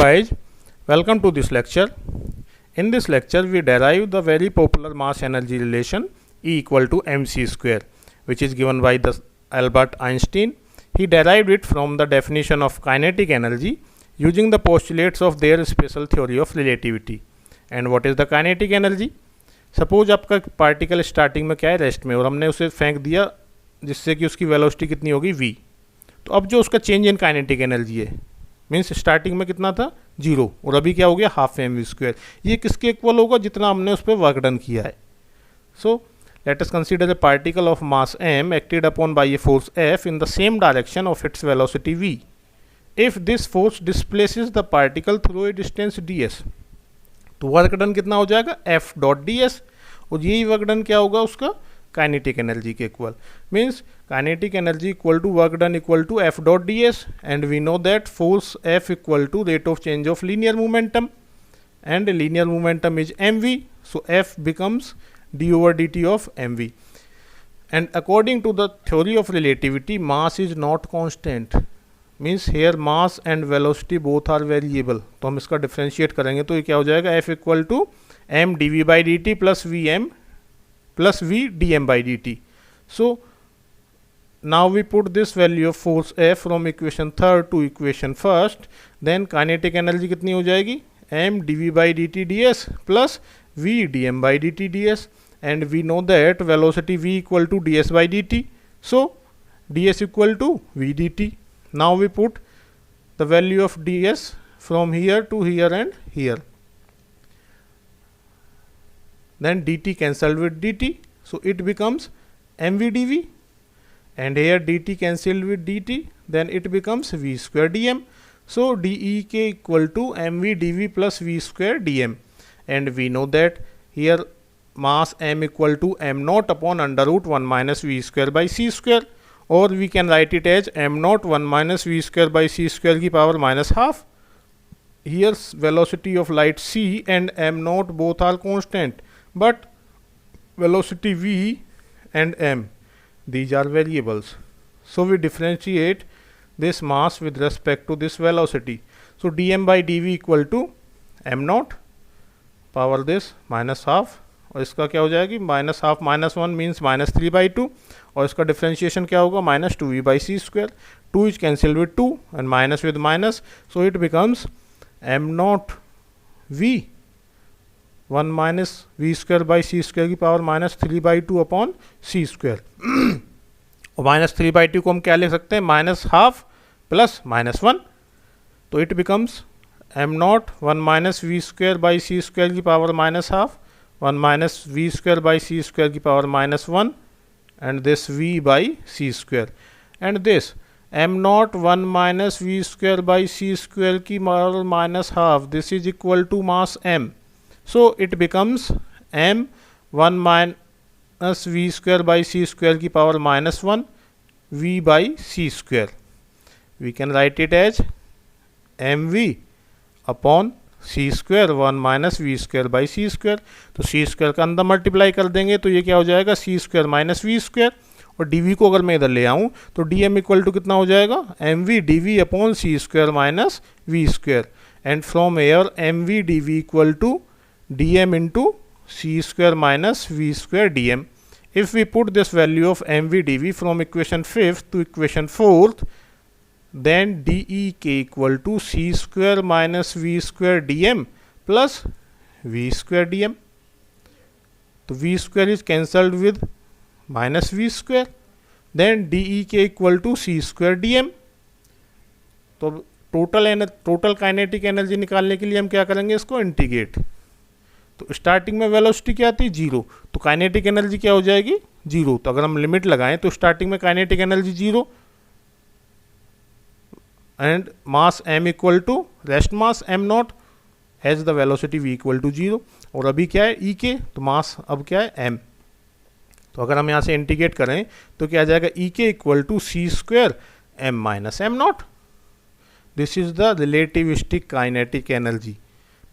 guys, welcome to this lecture. In this lecture we derive the very popular mass energy relation E equal to mc square, which is given by the Albert Einstein. He derived it from the definition of kinetic energy using the postulates of their special theory of relativity. And what is the kinetic energy? Suppose आपका particle starting में क्या है, rest में, और हमने उसे फेंक दिया जिससे कि उसकी वेलोसिटी कितनी होगी v. तो अब जो उसका चेंज इन काइनेटिक एनर्जी है, मीन्स स्टार्टिंग में कितना था 0 और अभी क्या हो गया हाफ mv स्क्वायर. ये किसके इक्वल होगा? जितना हमने उस पर वर्क डन किया है. So let us consider a particle of mass m acted upon bye a force f in the same direction of its velocity v. If this force displaces the particle through a distance ds, तो work done कितना हो जाएगा f dot ds, और यही work done क्या होगा उसका kinetic energy के equal. Means kinetic energy equal to work done equal to f dot ds, and we know that force f equal to rate of change of linear momentum, and linear momentum is mv, so f becomes d over dt of mv. And according to the theory of relativity, mass is not constant. Means here mass and velocity both are variable. तो हम इसका differentiate करेंगे तो ये क्या हो जाएगा, f equal to m d v by d t plus v m plus v d m by d t. So now we put this value of force F from equation third to equation first, then kinetic energy कितनी हो जाएगी, m dv by dt ds plus v dm by dt ds, and we know that velocity v equal to ds by dt, so ds equal to v dt. Now we put the value of ds from here to here and here, then dt cancelled with dt, so it becomes mv dv, and here dt cancelled with dt, then it becomes v square dm. So dek equal to mv dv plus v square dm, and we know that here mass m equal to m naught upon under root 1 minus v square by c square, or we can write it as m naught 1 minus v square by c square की power minus half. Here velocity of light c and m naught both are constant, but velocity v and m, these are variables. So we differentiate this mass with respect to this velocity. So dm by dv equal to m naught power this minus half, और इसका क्या हो जाएगी minus half minus 1 means minus 3 by 2, और इसका differentiation क्या होगा minus 2v by C square. 2 is cancel with 2 and minus with minus, so it becomes m not v 1 minus V square by C square की power minus 3 by 2 upon C square. और minus 3 by 2 को हम क्या लिख सकते हैं, minus half plus minus 1, तो it becomes m not 1 minus V square by C square की power minus half, 1 minus V square by C square की power minus 1, and this v by C square, and this m not 1 minus V square by C square की power minus half, this is equal to mass m. So it becomes m 1 minus v square by c square की power minus 1 v by c square. We can write it as mv upon c square 1 minus v square by c square. तो c square का अंदर multiply कर देंगे तो ये क्या हो जाएगा c square minus v square, और dv को अगर मैं इधर ले आऊँ तो dm इक्वल टू कितना हो जाएगा mv dv upon c square minus v square, and from here mv dv equal to dm into c square minus v square dm. If we put this value of mv dv from equation 5th to equation 4th, then dek equal to c square minus v square dm plus v square dm. तो v square is cancelled with minus v square, then dek equal to c square dm. तो total kinetic energy निकालने के लिए हम क्या करेंगे, इसको integrate. तो स्टार्टिंग में वेलोसिटी क्या आती है 0, तो काइनेटिक एनर्जी क्या हो जाएगी 0. तो अगर हम लिमिट लगाएं तो स्टार्टिंग में kinetic energy 0, and mass m equal to rest mass m naught has the velocity v equal to 0, और अभी क्या है e के, तो मास अब क्या है m. तो अगर हम यहाँ से इंटीग्रेट करें तो क्या आ जाएगा e के equal to c square m minus m naught. This is the relativistic kinetic energy.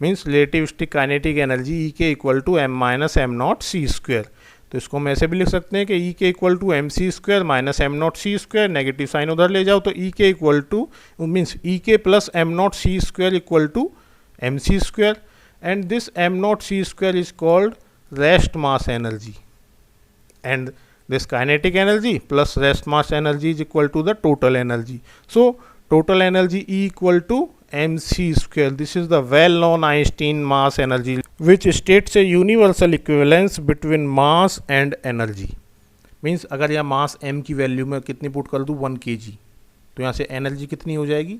Means relativistic kinetic energy E के equal to m minus m naught c square. तो इसको हम ऐसे भी लिख सकते हैं कि ई के equal to m c square minus m naught c square, negative sign उधर ले जाओ तो ई के इक्वल टू मीन्स ई के plus m naught c square equal to m c square, and this m naught c square is called rest mass energy, and this kinetic energy plus rest mass energy is equal to the total energy. So total energy E equal to mc square. This is the well known Einstein mass energy which states a universal equivalence between mass and energy. Means अगर यहाँ मास m की value में कितनी put कर दूँ 1 kg, तो यहाँ से एनर्जी कितनी हो जाएगी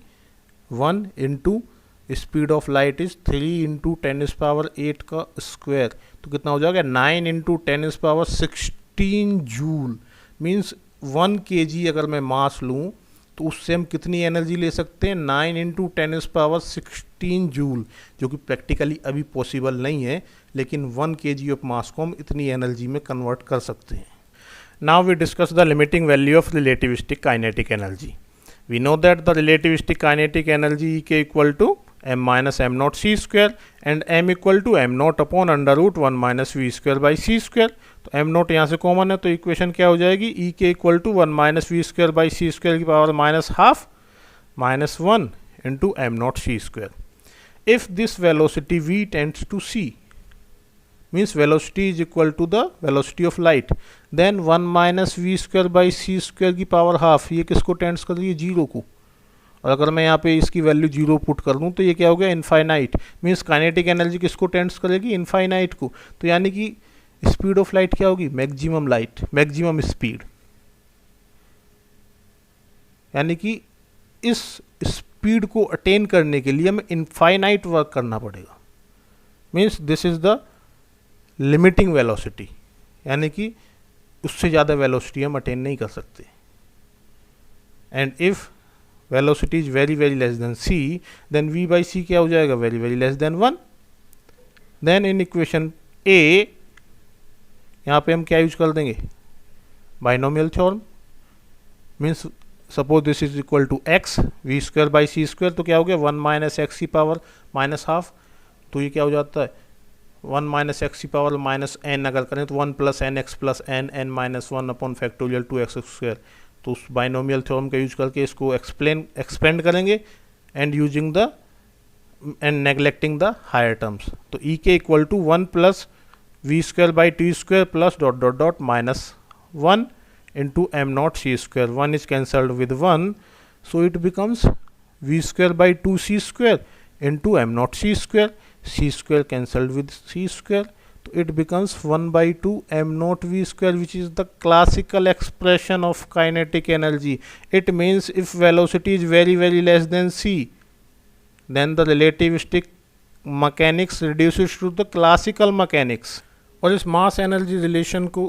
1 into speed of light is 3 into 10⁸ का स्क्वायर, तो कितना हो जाएगा 9 इंटू 10⁻16 जूल। मीन्स 1 kg अगर मैं मास लूँ तो उससे हम कितनी एनर्जी ले सकते हैं 9 इंटू 10⁻16 जूल, जो कि प्रैक्टिकली अभी पॉसिबल नहीं है, लेकिन 1 kg ऑफ मास को हम इतनी एनर्जी में कन्वर्ट कर सकते हैं। Now we discuss the limiting value of relativistic kinetic energy. We know that the relativistic kinetic energy Ek equal to m minus m naught c square and m equal to m naught upon under root 1 minus v square by c square। तो m naught यहाँ से common है तो equation क्या हो जाएगी Ek equal to 1 minus v square by c square की power minus half minus 1 into m naught c square। If this velocity v tends to c means velocity is equal to the velocity of light, then 1 minus v square by c square की power half, ये किसको tends कर रही है 0 को, और अगर मैं यहाँ पे इसकी वैल्यू 0 पुट कर दूँ तो ये क्या हो गया इनफाइनाइट। मीन्स काइनेटिक एनर्जी किसको टेंड्स करेगी इनफाइनाइट को, तो यानी कि स्पीड ऑफ लाइट क्या होगी मैक्सिमम लाइट मैक्सिमम स्पीड, यानी कि इस स्पीड को अटेन करने के लिए हमें इनफाइनाइट वर्क करना पड़ेगा। Means this is the limiting velocity, यानी कि उससे ज़्यादा वेलोसिटी हम अटेन नहीं कर सकते। And if velocity is very very less then c, then v by C क्या हो जाएगा very very less then 1। Then in equation a यहाँ पे हम क्या यूज कर देंगे binomial theorem. Means suppose this is equal to x v square by C square, तो क्या हो गया 1 माइनस एक्स की पावर माइनस हाफ, तो ये क्या हो जाता है 1 माइनस एक्स की पावर माइनस एन अगर करें तो 1 plus n x plus n n minus 1 upon factorial 2x square. तो उस बाइनोमियल थ्योरम का यूज करके इसको एक्सपेंड करेंगे and using the and neglecting the higher terms. तो ई के equal to 1 plus v square by t square plus dot dot dot minus 1 into m naught c square, 1 is cancelled with 1, so it becomes v square by 2c square into m naught c square, c square cancelled with c square, so it becomes 1 by 2 m naught v square, which is the classical expression of kinetic energy. It means if velocity is very very less than c, then the relativistic mechanics reduces to the classical mechanics। और इस मास energy relation को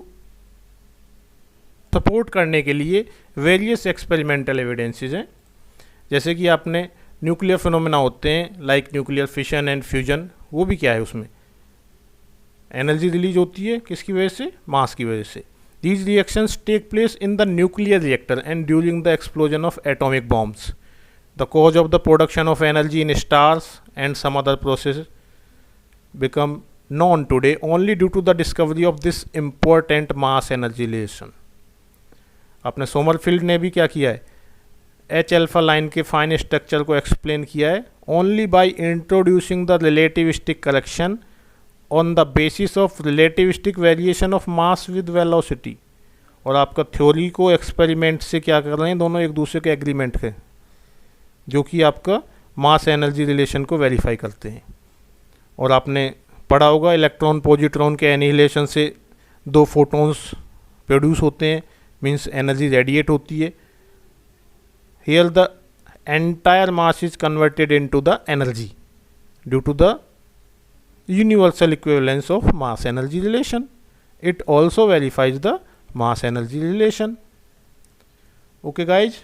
support करने के लिए various experimental evidences हैं, जैसे कि आपने न्यूक्लियर फिनोमेना होते हैं like nuclear fission and fusion, वो भी क्या है उसमें एनर्जी रिलीज होती है किसकी वजह से मास की वजह से। These reactions take place in the nuclear reactor and during the explosion of atomic bombs. The cause of the production of energy in stars and some other process become known today only due to the discovery of this important mass energy relation. अपने Sommerfeld ने भी क्या किया है H alpha line के fine structure को explain किया है only by introducing the relativistic correction on the basis of relativistic variation of mass with velocity. और आपका थ्योरी को एक्सपेरिमेंट से क्या कर रहे हैं दोनों एक दूसरे के एग्रीमेंट है, जो कि आपका मास एनर्जी रिलेशन को वेरीफाई करते हैं। और आपने पढ़ा होगा इलेक्ट्रॉन पॉजिट्रॉन के एनिहिलेशन से 2 फोटॉन्स प्रोड्यूस होते हैं, मीन्स एनर्जी रेडिएट होती है। Here the entire mass is converted into the energy due to the universal equivalence of mass energy relation. It also verifies the mass energy relation. Okay guys,